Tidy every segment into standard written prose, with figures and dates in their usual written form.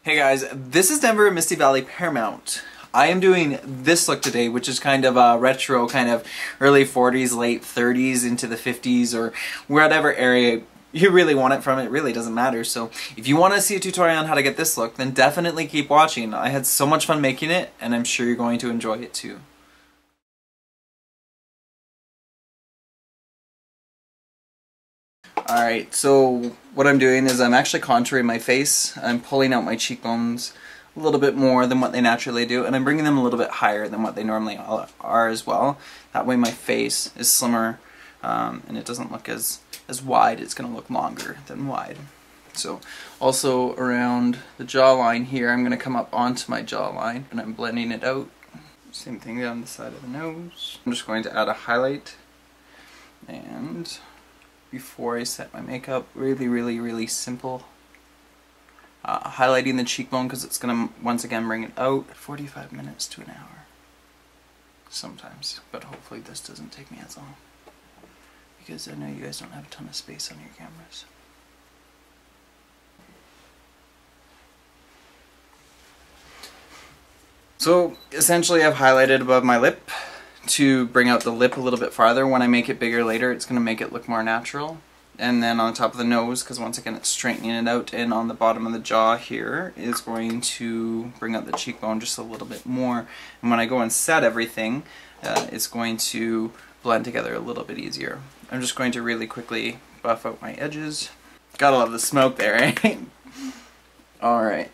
Hey guys, this is Denver at Misty Valley Paramount. I am doing this look today, which is kind of a retro, kind of early 40s, late 30s into the 50s, or whatever area you really want it from. It really doesn't matter. So if you want to see a tutorial on how to get this look, then definitely keep watching. I had so much fun making it, and I'm sure you're going to enjoy it too. Alright, so what I'm doing is I'm actually contouring my face. I'm pulling out my cheekbones a little bit more than what they naturally do, and I'm bringing them a little bit higher than what they normally are as well. That way my face is slimmer and it doesn't look as wide. It's going to look longer than wide. So also around the jawline here, I'm going to come up onto my jawline and I'm blending it out. Same thing down the side of the nose. I'm just going to add a highlight, and before I set my makeup, really simple. Highlighting the cheekbone because it's going to once again bring it out. 45 minutes to an hour sometimes, but hopefully this doesn't take me as long because I know you guys don't have a ton of space on your cameras. So essentially I've highlighted above my lip to bring out the lip a little bit farther. When I make it bigger later, it's going to make it look more natural. And then on the top of the nose, because once again it's straightening it out, and on the bottom of the jaw here is going to bring out the cheekbone just a little bit more. And when I go and set everything, it's going to blend together a little bit easier. I'm just going to really quickly buff out my edges. Gotta love the smoke there, right? Alright.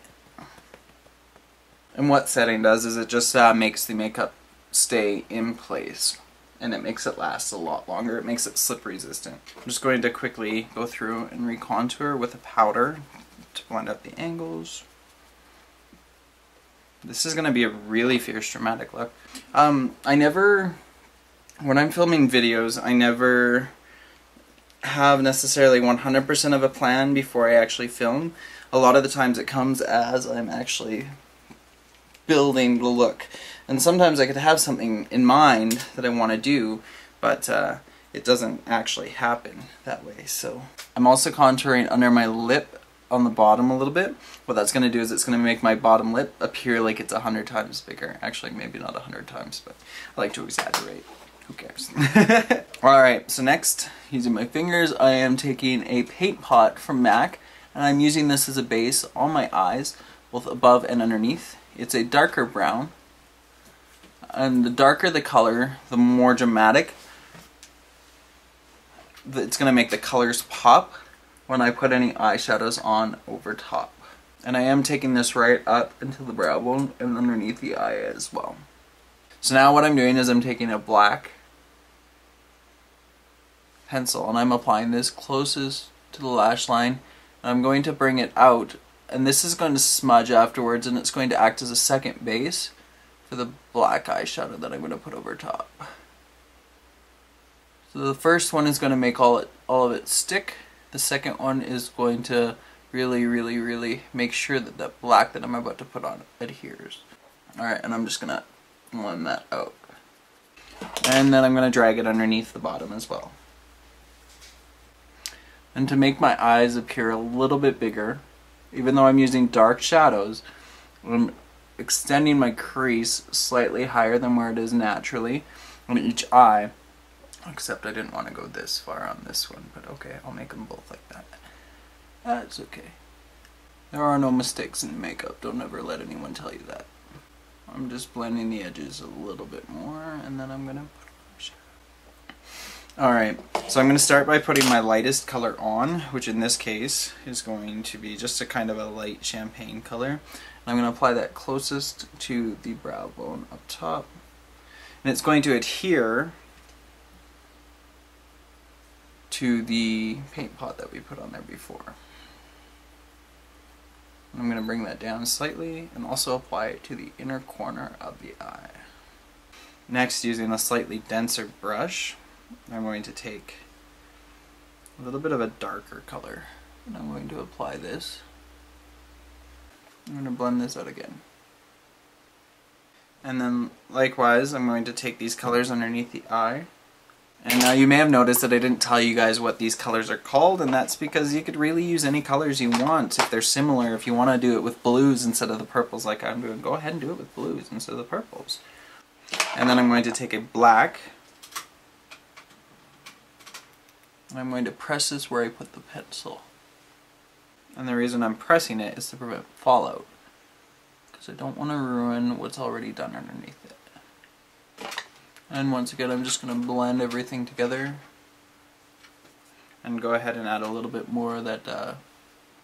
And what setting does is it just makes the makeup stay in place, and it makes it last a lot longer. It makes it slip resistant. I'm just going to quickly go through and recontour with a powder to blend out the angles. This is going to be a really fierce dramatic look. When I'm filming videos, I never have necessarily 100% of a plan before I actually film. A lot of the times it comes as I'm actually building the look. And sometimes I could have something in mind that I want to do, but it doesn't actually happen that way. So I'm also contouring under my lip on the bottom a little bit. What that's going to do is it's going to make my bottom lip appear like it's 100 times bigger. Actually, maybe not 100 times, but I like to exaggerate. Who cares? Alright, so next, using my fingers, I am taking a paint pot from MAC, and I'm using this as a base on my eyes, both above and underneath. It's a darker brown, and the darker the color, the more dramatic it's going to make the colors pop when I put any eyeshadows on over top. And I am taking this right up into the brow bone and underneath the eye as well. So now what I'm doing is I'm taking a black pencil and I'm applying this closest to the lash line, and I'm going to bring it out, and this is going to smudge afterwards, and it's going to act as a second base for the black eyeshadow that I'm going to put over top. So the first one is going to make all of it stick. The second one is going to really make sure that that black that I'm about to put on adheres. Alright, and I'm just going to blend that out. And then I'm going to drag it underneath the bottom as well. And to make my eyes appear a little bit bigger, even though I'm using dark shadows, I'm extending my crease slightly higher than where it is naturally on each eye, except I didn't want to go this far on this one, but okay, I'll make them both like that. That's okay. There are no mistakes in makeup. Don't ever let anyone tell you that. I'm just blending the edges a little bit more, and then I'm going to put on shadow. Alright, so I'm going to start by putting my lightest color on, which in this case is going to be just a kind of a light champagne color. I'm going to apply that closest to the brow bone up top. And it's going to adhere to the paint pot that we put on there before. I'm going to bring that down slightly and also apply it to the inner corner of the eye. Next, using a slightly denser brush, I'm going to take a little bit of a darker color, and I'm going to apply this. I'm going to blend this out again. And then likewise, I'm going to take these colors underneath the eye And now you may have noticed that I didn't tell you guys what these colors are called, and that's because you could really use any colors you want if they're similar. If you want to do it with blues instead of the purples like I'm doing, go ahead and do it with blues instead of the purples. And then I'm going to take a black, and I'm going to press this where I put the pencil. And the reason I'm pressing it is to prevent fallout, because I don't want to ruin what's already done underneath it. And once again, I'm just going to blend everything together and go ahead and add a little bit more of that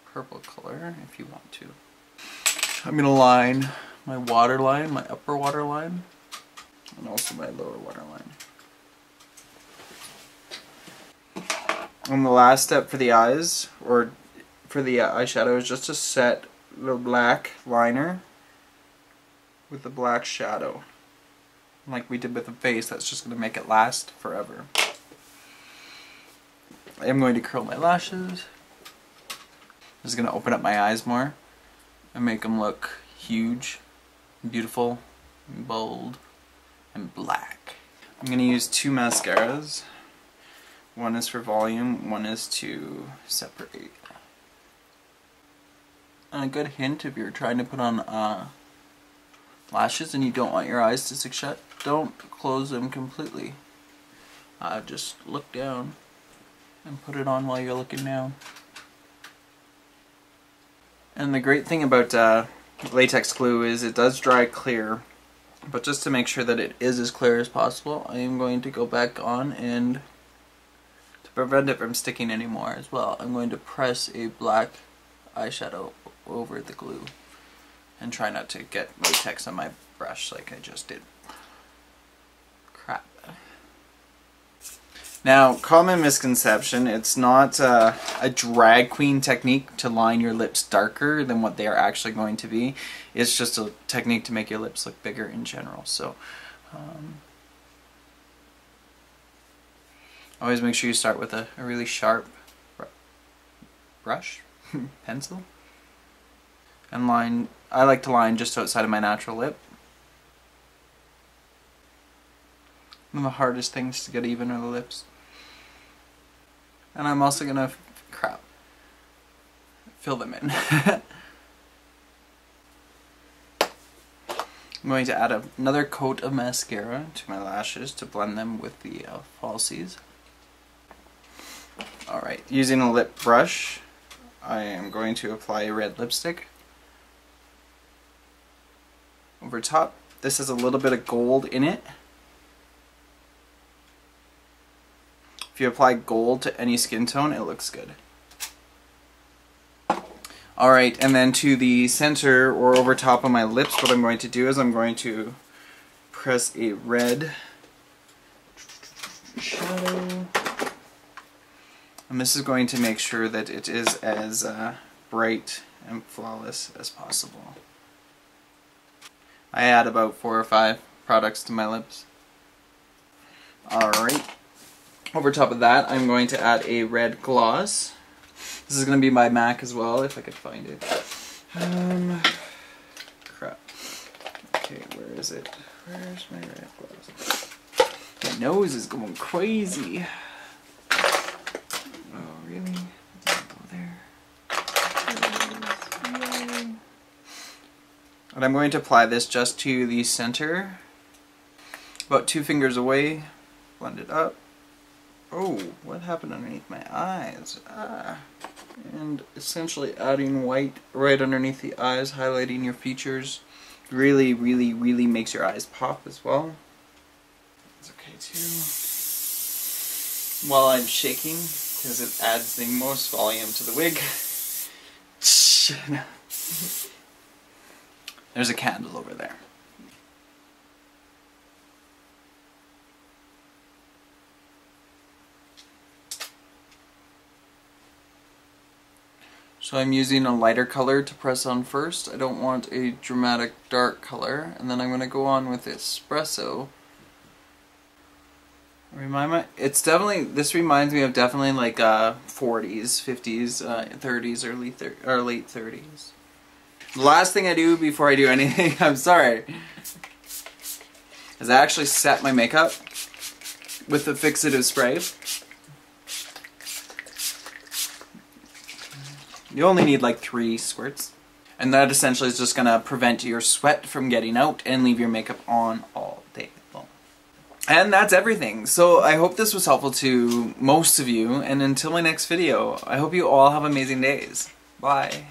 purple color if you want to. I'm going to line my waterline, my upper waterline, and also my lower waterline. And the last step for the eyes, or for the eyeshadow, is just to set the black liner with the black shadow. Like we did with the face, that's just going to make it last forever. I am going to curl my lashes. This is going to open up my eyes more and make them look huge, beautiful, and bold, and black. I'm going to use two mascaras. One is for volume, one is to separate. And a good hint if you're trying to put on lashes and you don't want your eyes to stick shut, don't close them completely. Just look down and put it on while you're looking down. And the great thing about latex glue is it does dry clear, but just to make sure that it is as clear as possible, I am going to go back on, and to prevent it from sticking anymore as well, I'm going to press a black eyeshadow over the glue and try not to get latex on my brush like I just did. Crap. Now, common misconception, it's not a drag queen technique to line your lips darker than what they are actually going to be. It's just a technique to make your lips look bigger in general. So, always make sure you start with a really sharp brush, pencil, and line. I like to line just outside of my natural lip. One of the hardest things to get even are the lips. And I'm also gonna, fill them in. I'm going to add another coat of mascara to my lashes to blend them with the falsies. Alright, using a lip brush, I am going to apply a red lipstick over top. This has a little bit of gold in it. If you apply gold to any skin tone, it looks good. Alright, and then to the center or over top of my lips, what I'm going to do is I'm going to press a red shadow. And this is going to make sure that it is as bright and flawless as possible. I add about 4 or 5 products to my lips. Alright. Over top of that, I'm going to add a red gloss. This is going to be by MAC as well, if I could find it. Crap. Okay, where is it? Where's my red gloss? My nose is going crazy. Oh, really? It doesn't go there. And I'm going to apply this just to the center. About 2 fingers away. Blend it up. Oh, what happened underneath my eyes? And essentially adding white right underneath the eyes, highlighting your features. Really, really, really makes your eyes pop as well. It's okay too. While I'm shaking, because it adds the most volume to the wig. There's a candle over there. So I'm using a lighter color to press on first. I don't want a dramatic dark color. And then I'm going to go on with Espresso. This reminds me of definitely like 40s, 50s, 30s, or late 30s. The last thing I do before I do anything, I'm sorry, is I actually set my makeup with the fixative spray. You only need like 3 squirts. And that essentially is just going to prevent your sweat from getting out and leave your makeup on all day long. And that's everything. So I hope this was helpful to most of you, and until my next video, I hope you all have amazing days. Bye.